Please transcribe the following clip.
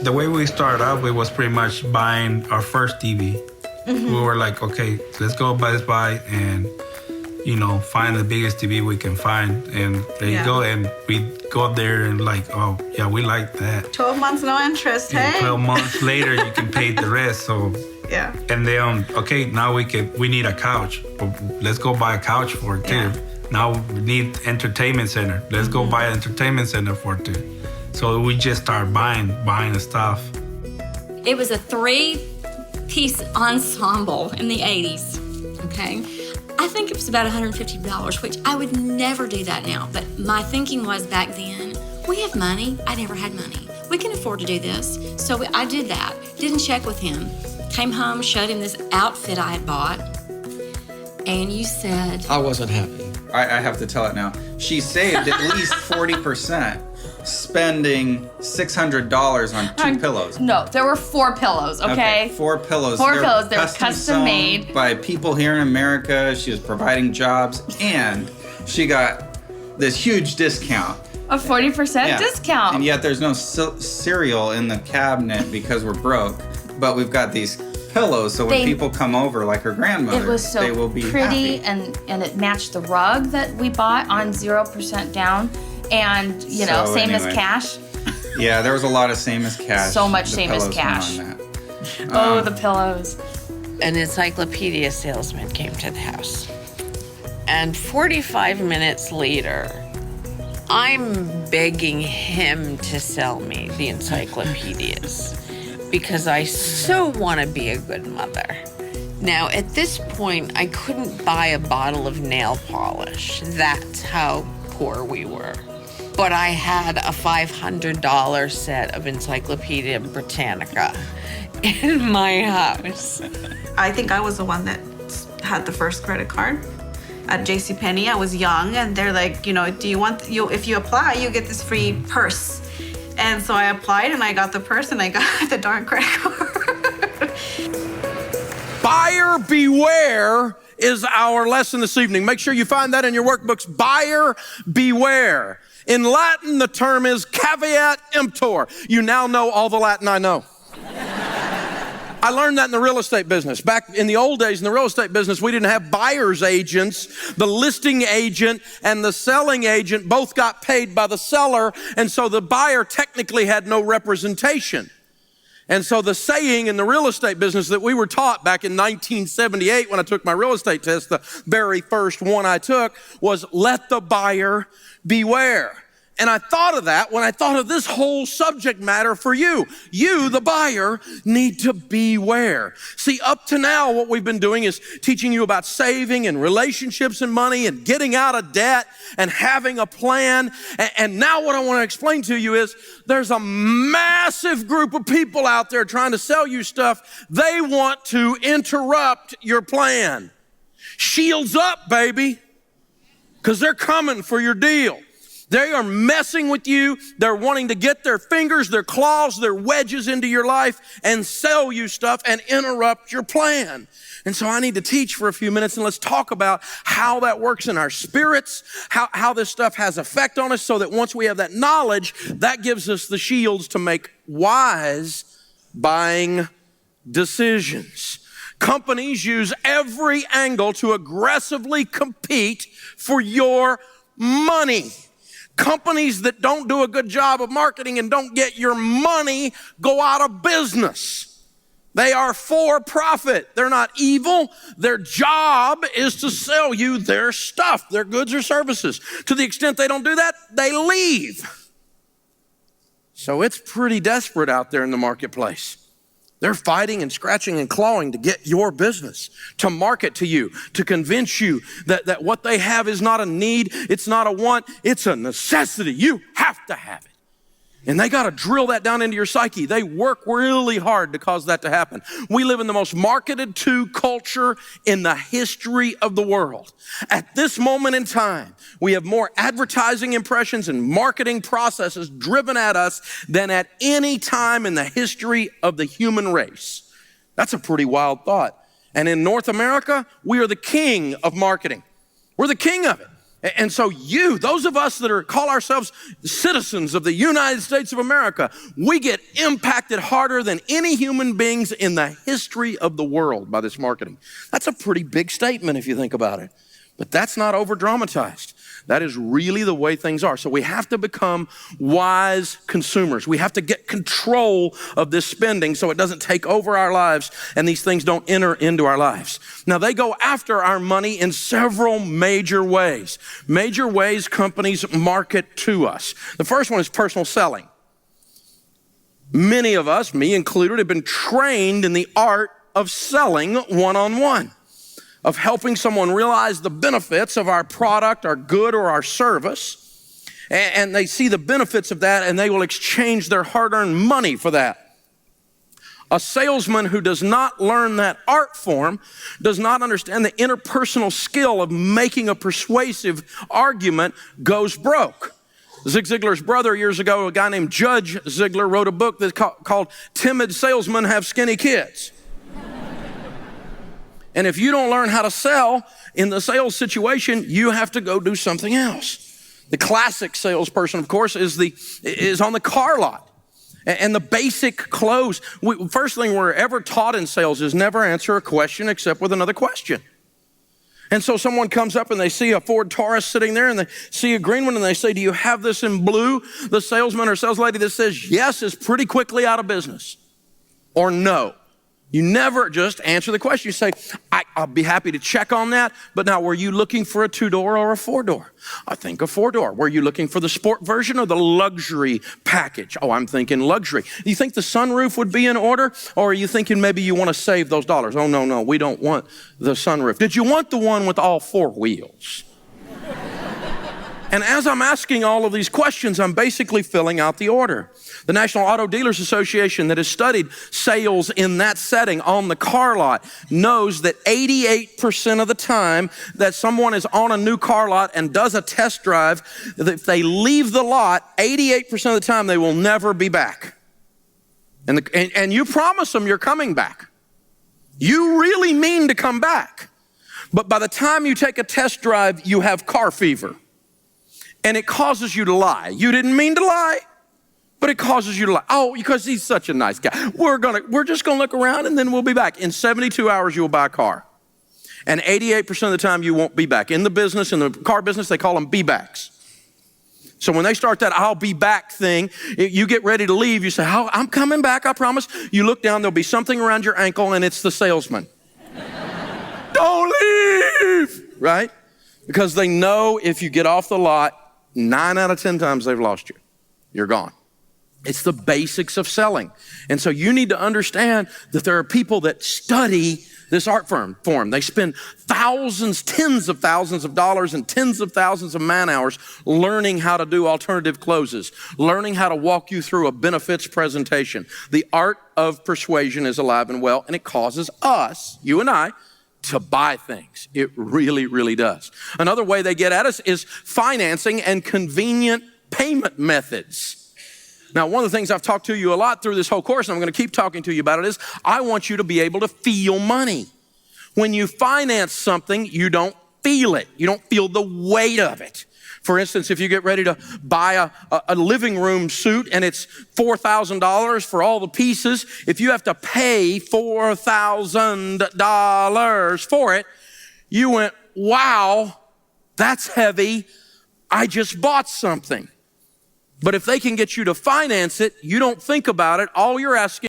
The way we started out, it was pretty much buying our first TV. We were like, okay, let's go Best Buy and, find the biggest TV we can find. And there you go. And we go there and like, oh, yeah, we like that. 12 months, no interest, And hey? 12 months later, you can pay the rest. So, Yeah. and then, okay, now we need a couch. Let's go buy a couch for it too. Yeah. Now we need entertainment center. Let's go buy an entertainment center for it too. So we just start buying the stuff. It was a 3-piece ensemble in the 80s, okay? I think it was about $150, which I would never do that now. But my thinking was back then, we have money. I never had money. We can afford to do this. So I did that. Didn't check with him. Came home, showed him this outfit I had bought. And you said... I wasn't happy. I have to tell it now. She saved at least 40%, spending $600 on 2 pillows. No, there were 4 pillows, okay? 4 pillows. 4 pillows. They were custom custom made. by people here in America. She was providing jobs, and she got this huge discount. A 40% discount. And yet there's no cereal in the cabinet because we're broke. But we've got these pillows, so when people come over, like her grandmother, it was so they will be pretty, happy. and it matched the rug that we bought on 0% down, and same as cash. Yeah, there was a lot of same as cash. So much The same as pillows went cash. on that. Oh, the pillows. An encyclopedia salesman came to the house. And 45 minutes later, I'm begging him to sell me the encyclopedias because I so want to be a good mother. Now, at this point, I couldn't buy a bottle of nail polish. That's how poor we were. But I had a $500 set of Encyclopedia Britannica in my house. I think I was the one that had the first credit card at JCPenney. I was young, and they're like, do you want, if you apply, you get this free purse. And so I applied, and I got the purse, and I got the darn credit card. Buyer beware is our lesson this evening. Make sure you find that in your workbooks. Buyer beware. In Latin, the term is caveat emptor. You now know all the Latin I know. I learned that in the real estate business. Back in the old days in the real estate business, we didn't have buyer's agents. The listing agent and the selling agent both got paid by the seller, and so the buyer technically had no representation. And so the saying in the real estate business that we were taught back in 1978 when I took my real estate test, the very first one I took, was let the buyer beware. And I thought of that when I thought of this whole subject matter for you. You, the buyer, need to beware. See, up to now, what we've been doing is teaching you about saving and relationships and money and getting out of debt and having a plan. And now what I want to explain to you is there's a massive group of people out there trying to sell you stuff. They want to interrupt your plan. Shields up, baby, because they're coming for your deal. They are messing with you. They're wanting to get their fingers, their claws, their wedges into your life and sell you stuff and interrupt your plan. And so I need to teach for a few minutes, and let's talk about how that works in our spirits, how this stuff has effect on us, so that once we have that knowledge, that gives us the shields to make wise buying decisions. Companies use every angle to aggressively compete for your money. Companies that don't do a good job of marketing and don't get your money go out of business. They are for profit. They're not evil. Their job is to sell you their stuff, their goods or services. To the extent they don't do that, they leave. So it's pretty desperate out there in the marketplace. They're fighting and scratching and clawing to get your business, to market to you, to convince you that what they have is not a need, it's not a want, it's a necessity. You have to have it. And they got to drill that down into your psyche. They work really hard to cause that to happen. We live in the most marketed to culture in the history of the world. At this moment in time, we have more advertising impressions and marketing processes driven at us than at any time in the history of the human race. That's a pretty wild thought. And in North America, we are the king of marketing. We're the king of it. And so those of us that call ourselves citizens of the United States of America, we get impacted harder than any human beings in the history of the world by this marketing. That's a pretty big statement if you think about it. But that's not over-dramatized. That is really the way things are. So we have to become wise consumers. We have to get control of this spending so it doesn't take over our lives and these things don't enter into our lives. Now, they go after our money in several major ways. Major ways companies market to us. The first one is personal selling. Many of us, me included, have been trained in the art of selling one-on-one, of helping someone realize the benefits of our product, our good, or our service. And they see the benefits of that, and they will exchange their hard-earned money for that. A salesman who does not learn that art form does not understand the interpersonal skill of making a persuasive argument, goes broke. Zig Ziglar's brother years ago, a guy named Judge Ziglar, wrote a book that's called Timid Salesmen Have Skinny Kids. And if you don't learn how to sell in the sales situation, you have to go do something else. The classic salesperson, of course, is on the car lot. And the basic close. First thing we're ever taught in sales is never answer a question except with another question. And so someone comes up and they see a Ford Taurus sitting there and they see a green one and they say, do you have this in blue? The salesman or sales lady that says yes is pretty quickly out of business. Or no. You never just answer the question. You say, I'll be happy to check on that, but now were you looking for a 2-door or a 4-door? I think a 4-door. Were you looking for the sport version or the luxury package? Oh, I'm thinking luxury. Do you think the sunroof would be in order, or are you thinking maybe you want to save those dollars? Oh, no, we don't want the sunroof. Did you want the one with all 4 wheels? And as I'm asking all of these questions, I'm basically filling out the order. The National Auto Dealers Association that has studied sales in that setting on the car lot knows that 88% of the time that someone is on a new car lot and does a test drive, if they leave the lot, 88% of the time they will never be back. And you promise them you're coming back. You really mean to come back. But by the time you take a test drive, you have car fever. And it causes you to lie. You didn't mean to lie, but it causes you to lie. Oh, because he's such a nice guy. We're just gonna look around and then we'll be back. In 72 hours, you'll buy a car. And 88% of the time you won't be back. In the business, in the car business, they call them be-backs. So when they start that I'll be back thing, you get ready to leave, you say, oh, I'm coming back, I promise. You look down, there'll be something around your ankle and it's the salesman. Don't leave, right? Because they know if you get off the lot, 9 out of 10 times they've lost you. You're gone. It's the basics of selling. And so you need to understand that there are people that study this art form. They spend thousands, tens of thousands of dollars and tens of thousands of man hours learning how to do alternative closes, learning how to walk you through a benefits presentation. The art of persuasion is alive and well, and it causes us, you and I, to buy things. It really, really does. Another way they get at us is financing and convenient payment methods. Now, one of the things I've talked to you a lot through this whole course, and I'm going to keep talking to you about it, is I want you to be able to feel money. When you finance something, you don't feel it. You don't feel the weight of it. For instance, if you get ready to buy a living room suit and it's $4,000 for all the pieces, if you have to pay $4,000 for it, you went, wow, that's heavy. I just bought something. But if they can get you to finance it, you don't think about it. All you're asking